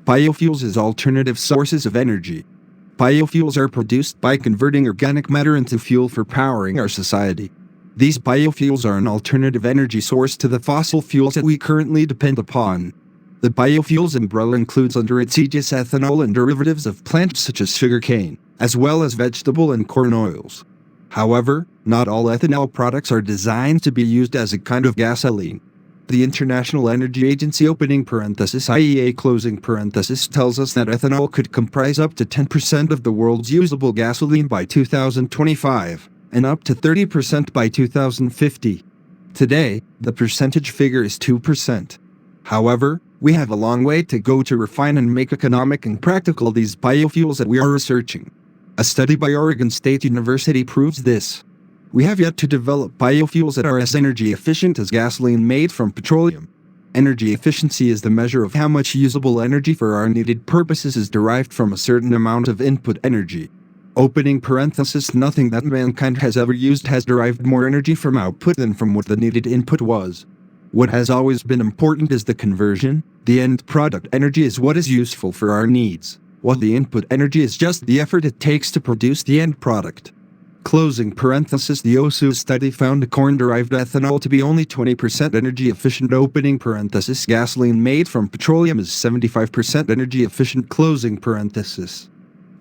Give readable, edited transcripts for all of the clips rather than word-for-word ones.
Biofuels as alternative sources of energy. Biofuels are produced by converting organic matter into fuel for powering our society. These biofuels are an alternative energy source to the fossil fuels that we currently depend upon. The biofuels umbrella includes under its aegis ethanol and derivatives of plants such as sugarcane, as well as vegetable and corn oils. However, not all ethanol products are designed to be used as a kind of gasoline. The International Energy Agency (IEA) tells us that ethanol could comprise up to 10% of the world's usable gasoline by 2025, and up to 30% by 2050. Today, the percentage figure is 2%. However, we have a long way to go to refine and make economic and practical these biofuels that we are researching. A study by Oregon State University proves this. We have yet to develop biofuels that are as energy efficient as gasoline made from petroleum. Energy efficiency is the measure of how much usable energy for our needed purposes is derived from a certain amount of input energy. Opening parenthesis, nothing that mankind has ever used has derived more energy from output than from what the needed input was. What has always been important is the conversion. The end product energy is what is useful for our needs, while the input energy is just the effort it takes to produce the end product. Closing parenthesis, the OSU study found corn-derived ethanol to be only 20% energy efficient. Opening parenthesis, gasoline made from petroleum is 75% energy efficient. Closing parenthesis.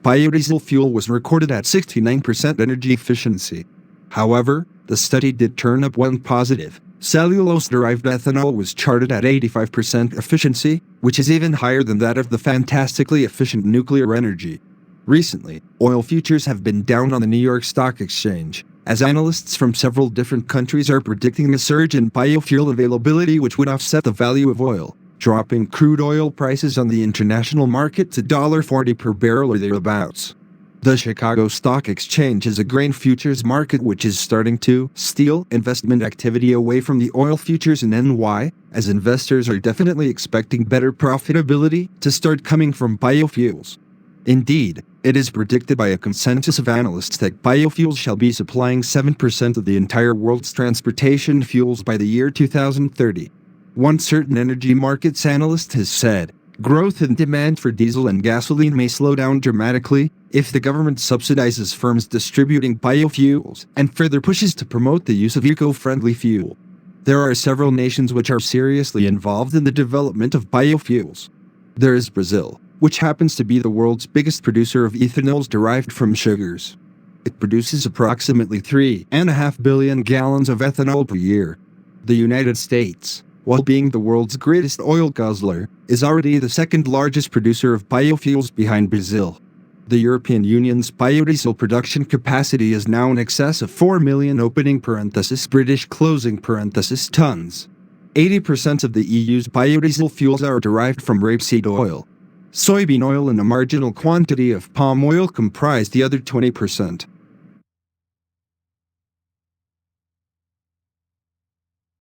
Biodiesel fuel was recorded at 69% energy efficiency. However, the study did turn up one positive. Cellulose-derived ethanol was charted at 85% efficiency, which is even higher than that of the fantastically efficient nuclear energy. Recently, oil futures have been down on the New York Stock Exchange, as analysts from several different countries are predicting a surge in biofuel availability which would offset the value of oil, dropping crude oil prices on the international market to $40 per barrel or thereabouts. The Chicago Stock Exchange is a grain futures market which is starting to steal investment activity away from the oil futures in NY, as investors are definitely expecting better profitability to start coming from biofuels. Indeed, it is predicted by a consensus of analysts that biofuels shall be supplying 7% of the entire world's transportation fuels by the year 2030. One certain energy markets analyst has said, growth in demand for diesel and gasoline may slow down dramatically if the government subsidizes firms distributing biofuels and further pushes to promote the use of eco-friendly fuel. There are several nations which are seriously involved in the development of biofuels. There is Brazil, which happens to be the world's biggest producer of ethanols derived from sugars. It produces approximately 3.5 billion gallons of ethanol per year. The United States, while being the world's greatest oil guzzler, is already the second largest producer of biofuels behind Brazil. The European Union's biodiesel production capacity is now in excess of 4 million opening parenthesis British closing parenthesis tons. 80% of the EU's biodiesel fuels are derived from rapeseed oil. Soybean oil and a marginal quantity of palm oil comprise the other 20%.